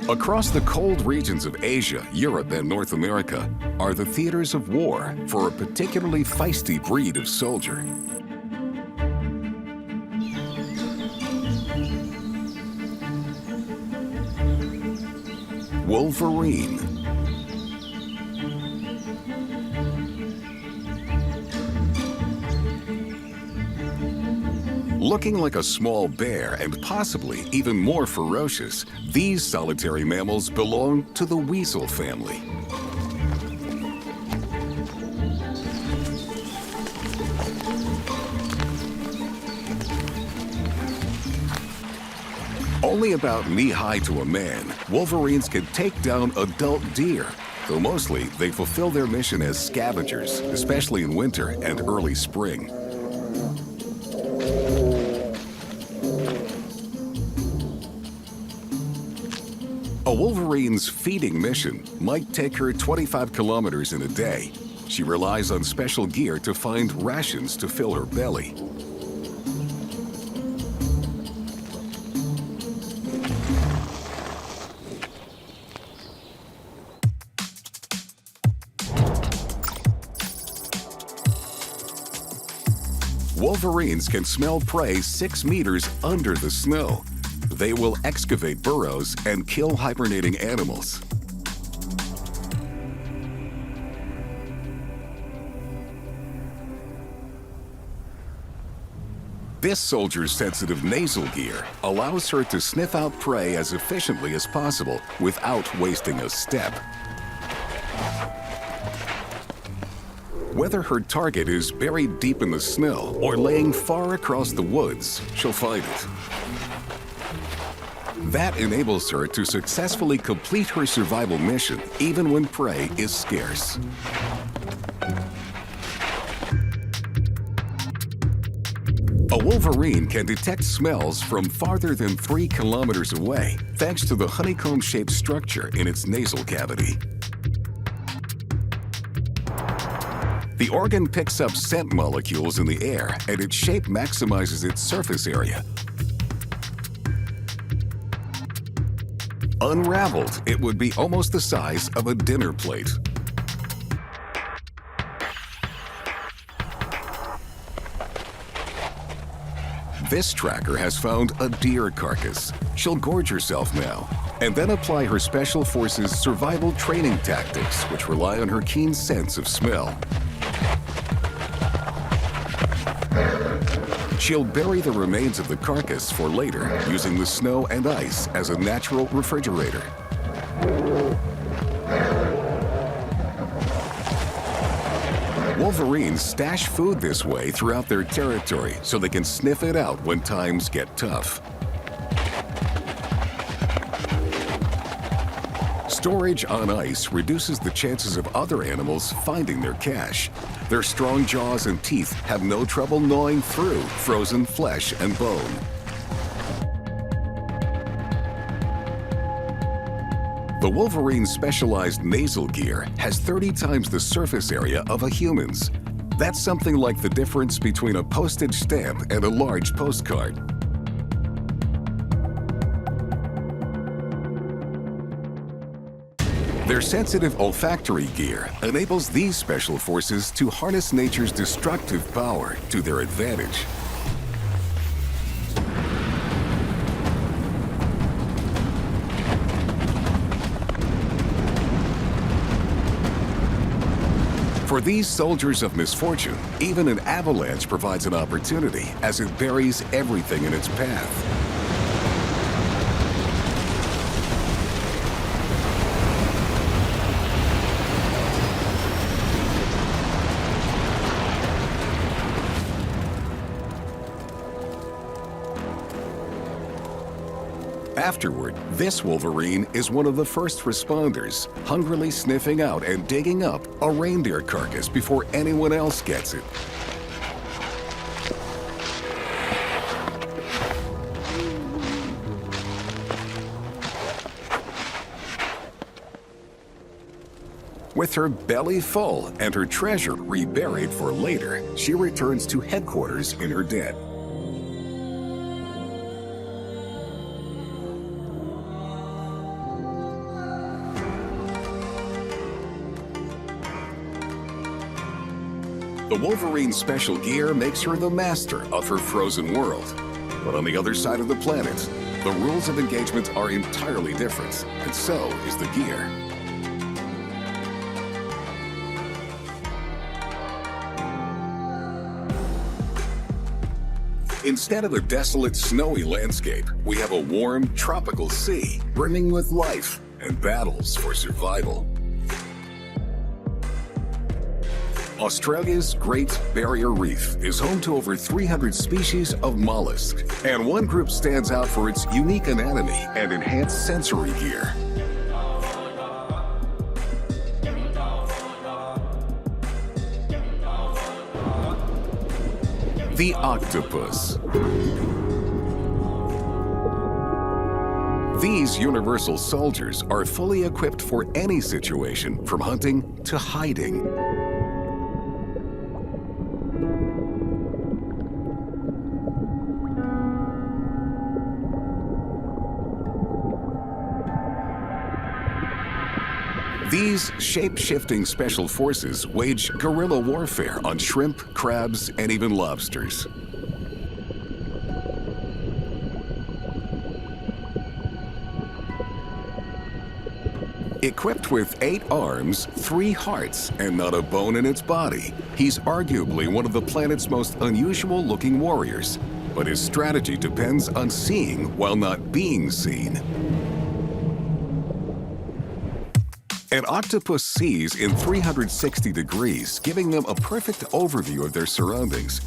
Across the cold regions of Asia, Europe, and North America are the theaters of war for a particularly feisty breed of soldier. Wolverine. Looking like a small bear and possibly even more ferocious, these solitary mammals belong to the weasel family. Only about knee-high to a man, wolverines can take down adult deer, though mostly they fulfill their mission as scavengers, especially in winter and early spring. A wolverine's feeding mission might take her 25 kilometers in a day. She relies on special gear to find rations to fill her belly. Wolverines can smell prey 6 meters under the snow. They will excavate burrows and kill hibernating animals. This soldier's sensitive nasal gear allows her to sniff out prey as efficiently as possible without wasting a step. Whether her target is buried deep in the snow or laying far across the woods, she'll find it. That enables her to successfully complete her survival mission, even when prey is scarce. A wolverine can detect smells from farther than 3 kilometers away, thanks to the honeycomb-shaped structure in its nasal cavity. The organ picks up scent molecules in the air, and its shape maximizes its surface area. Unraveled, it would be almost the size of a dinner plate. This tracker has found a deer carcass. She'll gorge herself now, and then apply her Special Forces survival training tactics, which rely on her keen sense of smell. She'll bury the remains of the carcass for later, using the snow and ice as a natural refrigerator. Wolverines stash food this way throughout their territory so they can sniff it out when times get tough. Storage on ice reduces the chances of other animals finding their cache. Their strong jaws and teeth have no trouble gnawing through frozen flesh and bone. The wolverine's specialized nasal gear has 30 times the surface area of a human's. That's something like the difference between a postage stamp and a large postcard. Their sensitive olfactory gear enables these special forces to harness nature's destructive power to their advantage. For these soldiers of misfortune, even an avalanche provides an opportunity as it buries everything in its path. Afterward, this wolverine is one of the first responders, hungrily sniffing out and digging up a reindeer carcass before anyone else gets it. With her belly full and her treasure reburied for later, she returns to headquarters in her den. The Wolverine's special gear makes her the master of her frozen world. But on the other side of the planet, the rules of engagement are entirely different, and so is the gear. Instead of a desolate, snowy landscape, we have a warm, tropical sea, brimming with life and battles for survival. Australia's Great Barrier Reef is home to over 300 species of mollusks, and one group stands out for its unique anatomy and enhanced sensory gear. The octopus. These universal soldiers are fully equipped for any situation, from hunting to hiding. These shape-shifting special forces wage guerrilla warfare on shrimp, crabs, and even lobsters. Equipped with 8 arms, 3 hearts, and not a bone in its body, he's arguably one of the planet's most unusual-looking warriors. But his strategy depends on seeing while not being seen. An octopus sees in 360 degrees, giving them a perfect overview of their surroundings.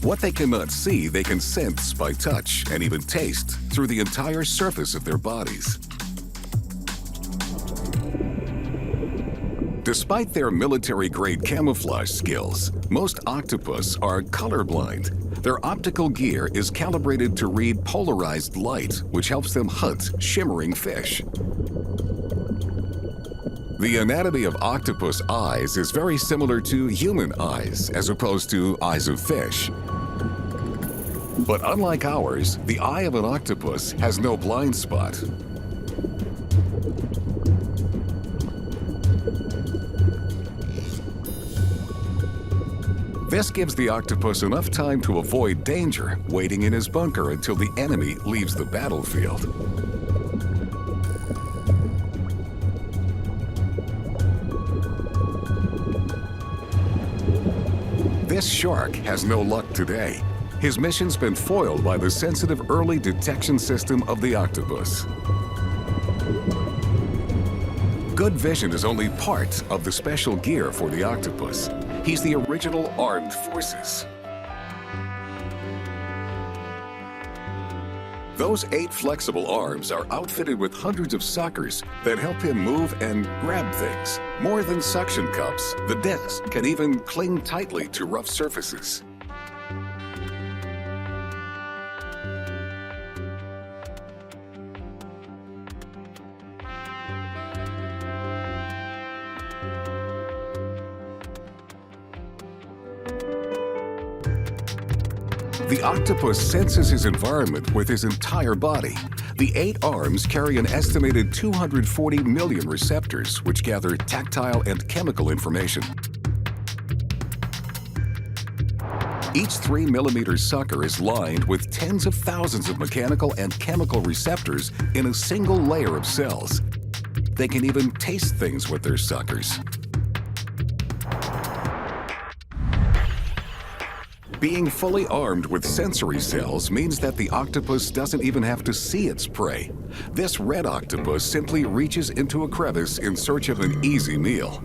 What they cannot see, they can sense by touch and even taste through the entire surface of their bodies. Despite their military-grade camouflage skills, most octopus are colorblind. Their optical gear is calibrated to read polarized light, which helps them hunt shimmering fish. The anatomy of octopus eyes is very similar to human eyes, as opposed to eyes of fish. But unlike ours, the eye of an octopus has no blind spot. This gives the octopus enough time to avoid danger, waiting in his bunker until the enemy leaves the battlefield. This shark has no luck today. His mission's been foiled by the sensitive early detection system of the octopus. Good vision is only part of the special gear for the octopus. He's the original armed forces. Those 8 flexible arms are outfitted with hundreds of suckers that help him move and grab things. More than suction cups, the disc can even cling tightly to rough surfaces. The octopus senses his environment with his entire body. The 8 arms carry an estimated 240 million receptors, which gather tactile and chemical information. Each 3-millimeter sucker is lined with tens of thousands of mechanical and chemical receptors in a single layer of cells. They can even taste things with their suckers. Being fully armed with sensory cells means that the octopus doesn't even have to see its prey. This red octopus simply reaches into a crevice in search of an easy meal.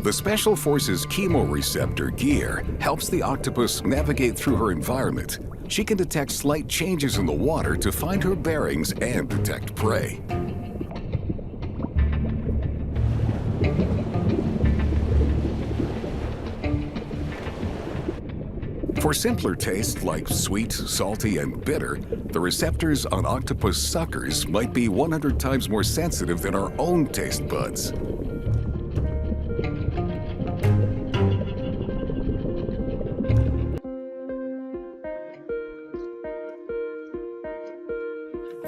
The Special Forces chemoreceptor gear helps the octopus navigate through her environment. She can detect slight changes in the water to find her bearings and detect prey. For simpler tastes like sweet, salty, and bitter, the receptors on octopus suckers might be 100 times more sensitive than our own taste buds.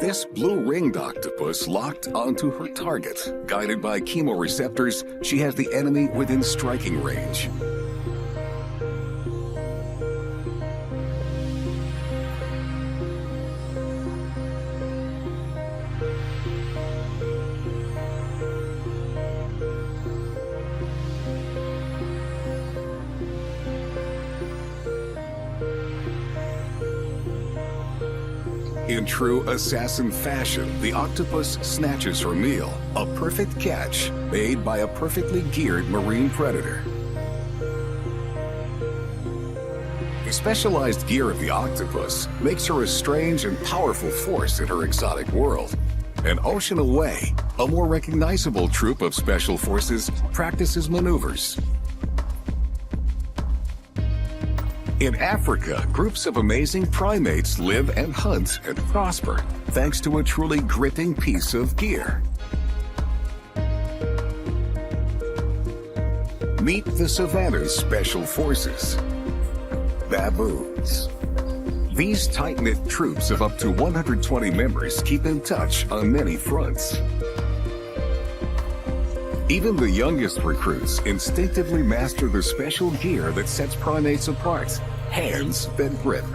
This blue-ringed octopus locked onto her target. Guided by chemoreceptors, she has the enemy within striking range. In true assassin fashion, the octopus snatches her meal, a perfect catch made by a perfectly geared marine predator. The specialized gear of the octopus makes her a strange and powerful force in her exotic world. An ocean away, a more recognizable troop of special forces practices maneuvers. In Africa, groups of amazing primates live and hunt and prosper, thanks to a truly gripping piece of gear. Meet the Savannah's Special Forces. Baboons. These tight-knit troops of up to 120 members keep in touch on many fronts. Even the youngest recruits instinctively master the special gear that sets primates apart, hands that grip.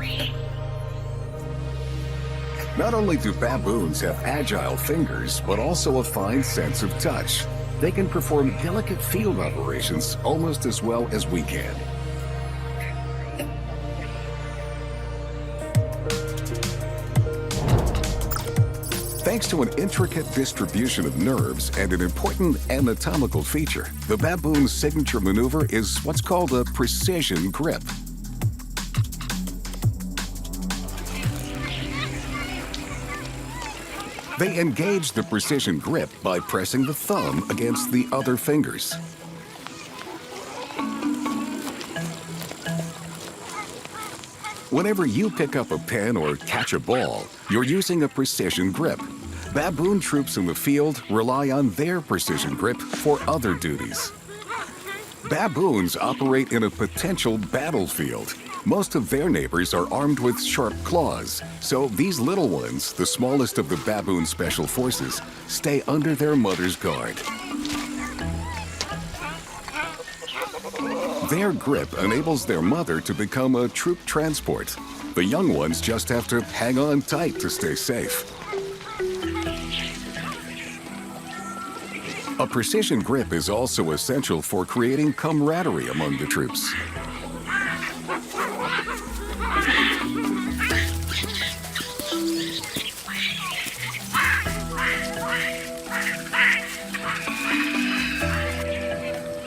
Not only do baboons have agile fingers, but also a fine sense of touch. They can perform delicate field operations almost as well as we can. Thanks to an intricate distribution of nerves and an important anatomical feature, the baboon's signature maneuver is what's called a precision grip. They engage the precision grip by pressing the thumb against the other fingers. Whenever you pick up a pen or catch a ball, you're using a precision grip. Baboon troops in the field rely on their precision grip for other duties. Baboons operate in a potential battlefield. Most of their neighbors are armed with sharp claws, so these little ones, the smallest of the baboon special forces, stay under their mother's guard. Their grip enables their mother to become a troop transport. The young ones just have to hang on tight to stay safe. A precision grip is also essential for creating camaraderie among the troops.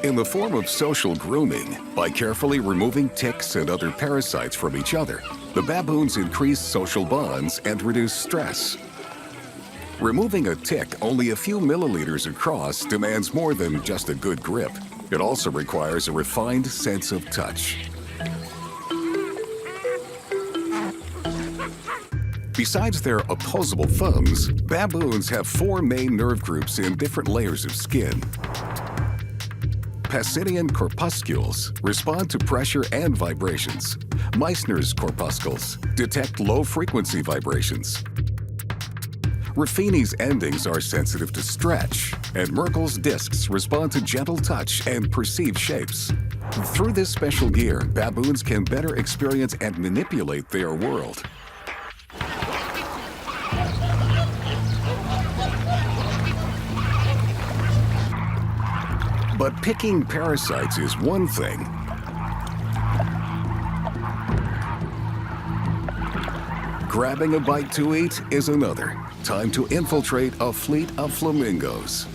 In the form of social grooming, by carefully removing ticks and other parasites from each other, the baboons increase social bonds and reduce stress. Removing a tick only a few milliliters across demands more than just a good grip. It also requires a refined sense of touch. Besides their opposable thumbs, baboons have 4 main nerve groups in different layers of skin. Pacinian corpuscles respond to pressure and vibrations. Meissner's corpuscles detect low-frequency vibrations. Ruffini's endings are sensitive to stretch, and Merkel's discs respond to gentle touch and perceived shapes. Through this special gear, baboons can better experience and manipulate their world. But picking parasites is one thing. Grabbing a bite to eat is another. Time to infiltrate a fleet of flamingos.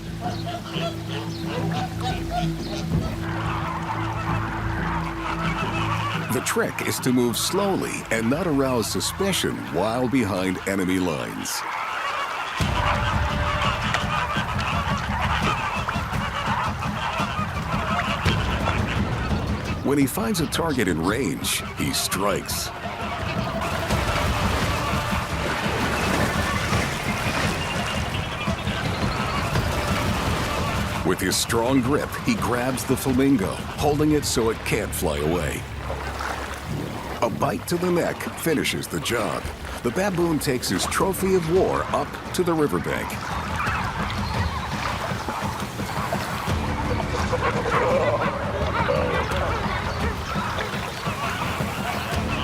The trick is to move slowly and not arouse suspicion while behind enemy lines. When he finds a target in range, he strikes. With his strong grip, he grabs the flamingo, holding it so it can't fly away. A bite to the neck finishes the job. The baboon takes his trophy of war up to the riverbank.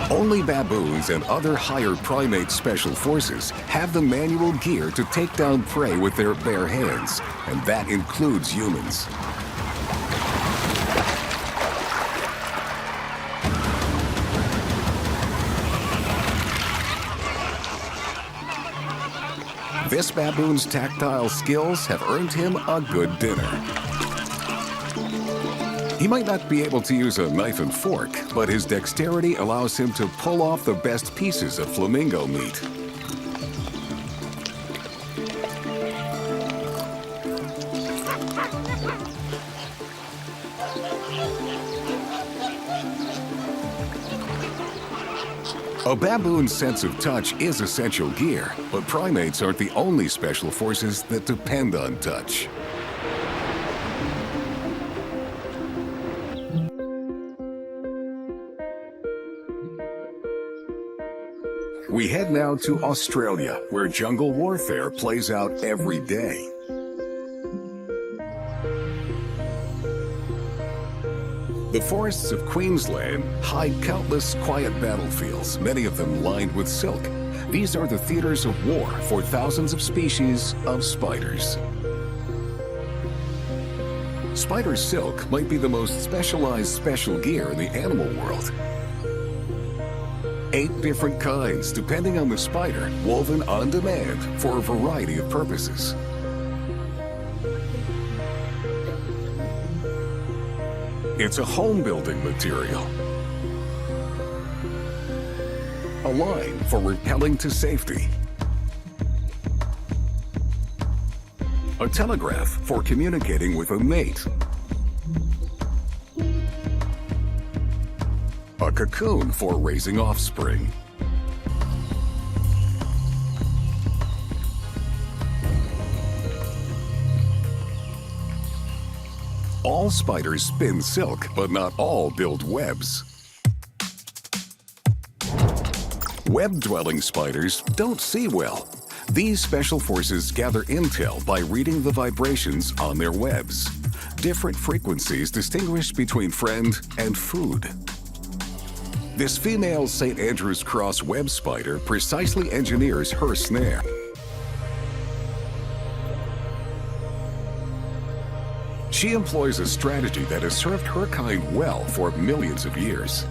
Only baboons and other higher primate special forces have the manual gear to take down prey with their bare hands, and that includes humans. This baboon's tactile skills have earned him a good dinner. He might not be able to use a knife and fork, but his dexterity allows him to pull off the best pieces of flamingo meat. A baboon's sense of touch is essential gear, but primates aren't the only special forces that depend on touch. We head now to Australia, where jungle warfare plays out every day. The forests of Queensland hide countless quiet battlefields, many of them lined with silk. These are the theaters of war for thousands of species of spiders. Spider silk might be the most specialized special gear in the animal world. 8 different kinds, depending on the spider, woven on demand for a variety of purposes. It's a home-building material, a line for rappelling to safety, a telegraph for communicating with a mate, a cocoon for raising offspring, all spiders spin silk, but not all build webs. Web-dwelling spiders don't see well. These special forces gather intel by reading the vibrations on their webs. Different frequencies distinguish between friend and food. This female St. Andrew's Cross web spider precisely engineers her snare. She employs a strategy that has served her kind well for millions of years.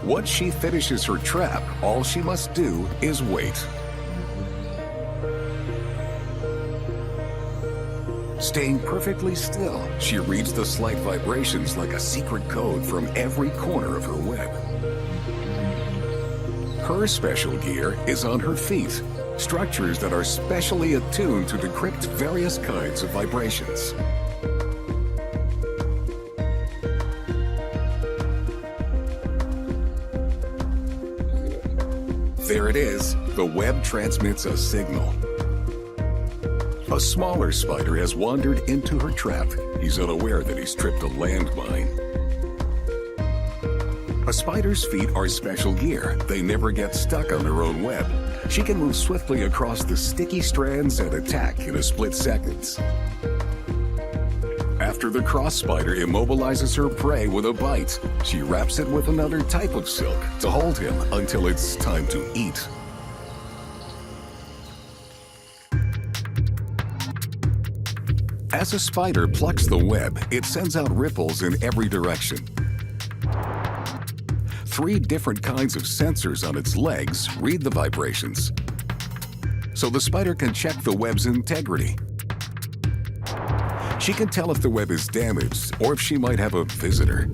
Once she finishes her trap, all she must do is wait. Staying perfectly still, she reads the slight vibrations like a secret code from every corner of her web. Her special gear is on her feet, structures that are specially attuned to decrypt various kinds of vibrations. There it is. The web transmits a signal. A smaller spider has wandered into her trap. He's unaware that he's tripped a landmine. A spider's feet are special gear. They never get stuck on their own web. She can move swiftly across the sticky strands and attack in a split second. After the cross spider immobilizes her prey with a bite, she wraps it with another type of silk to hold him until it's time to eat. As a spider plucks the web, it sends out ripples in every direction. 3 different kinds of sensors on its legs read the vibrations, so the spider can check the web's integrity. She can tell if the web is damaged or if she might have a visitor.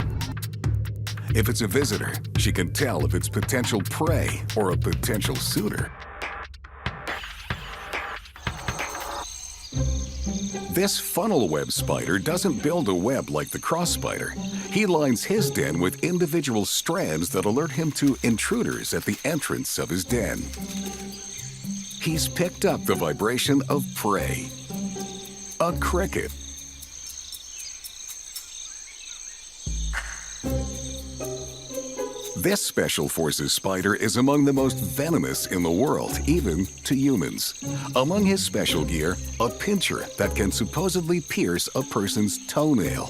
If it's a visitor, she can tell if it's potential prey or a potential suitor. This funnel web spider doesn't build a web like the cross spider. He lines his den with individual strands that alert him to intruders at the entrance of his den. He's picked up the vibration of prey. A cricket. This Special Forces spider is among the most venomous in the world, even to humans. Among his special gear, a pincher that can supposedly pierce a person's toenail.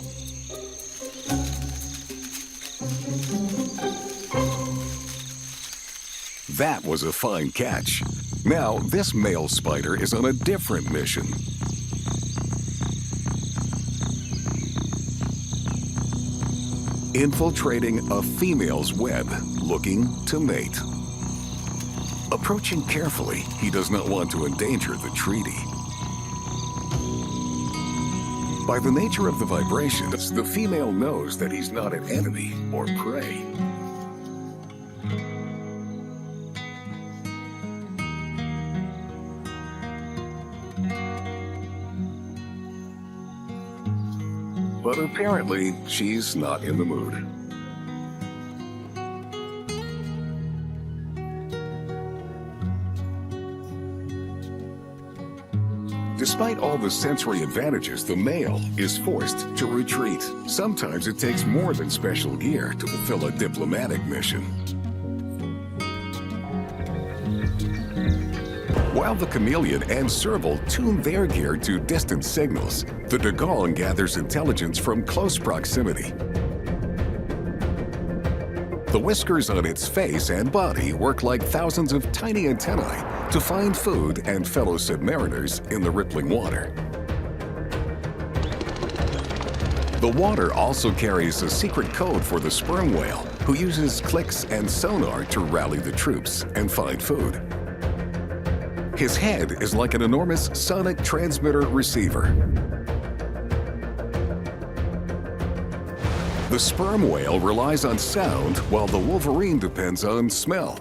That was a fine catch. Now, this male spider is on a different mission. infiltrating a female's web, looking to mate. Approaching carefully, he does not want to endanger the treaty. By the nature of the vibrations, the female knows that he's not an enemy or prey. But apparently, she's not in the mood. Despite all the sensory advantages, the male is forced to retreat. Sometimes it takes more than special gear to fulfill a diplomatic mission. While the chameleon and serval tune their gear to distant signals, the dugong gathers intelligence from close proximity. The whiskers on its face and body work like thousands of tiny antennae to find food and fellow submariners in the rippling water. The water also carries a secret code for the sperm whale, who uses clicks and sonar to rally the troops and find food. His head is like an enormous sonic transmitter receiver. The sperm whale relies on sound, while the wolverine depends on smell.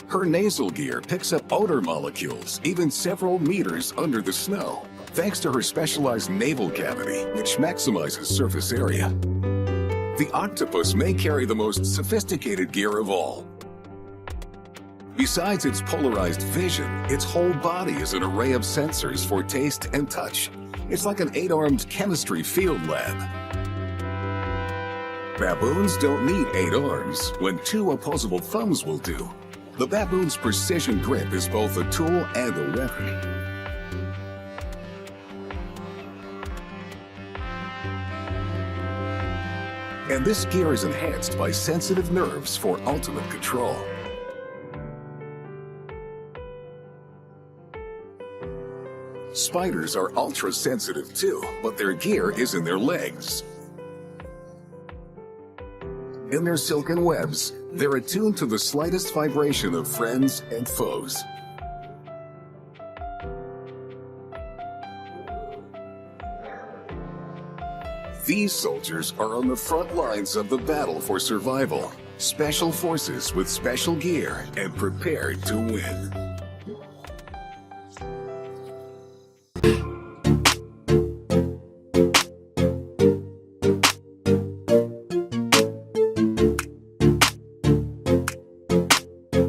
Her nasal gear picks up odor molecules even several meters under the snow, thanks to her specialized navel cavity, which maximizes surface area. The octopus may carry the most sophisticated gear of all. Besides its polarized vision, its whole body is an array of sensors for taste and touch. It's like an 8-armed chemistry field lab. Baboons don't need 8 arms when 2 opposable thumbs will do. The baboon's precision grip is both a tool and a weapon. And this gear is enhanced by sensitive nerves for ultimate control. Spiders are ultra-sensitive too, but their gear is in their legs. In their silken webs, they're attuned to the slightest vibration of friends and foes. These soldiers are on the front lines of the battle for survival, special forces with special gear and prepared to win.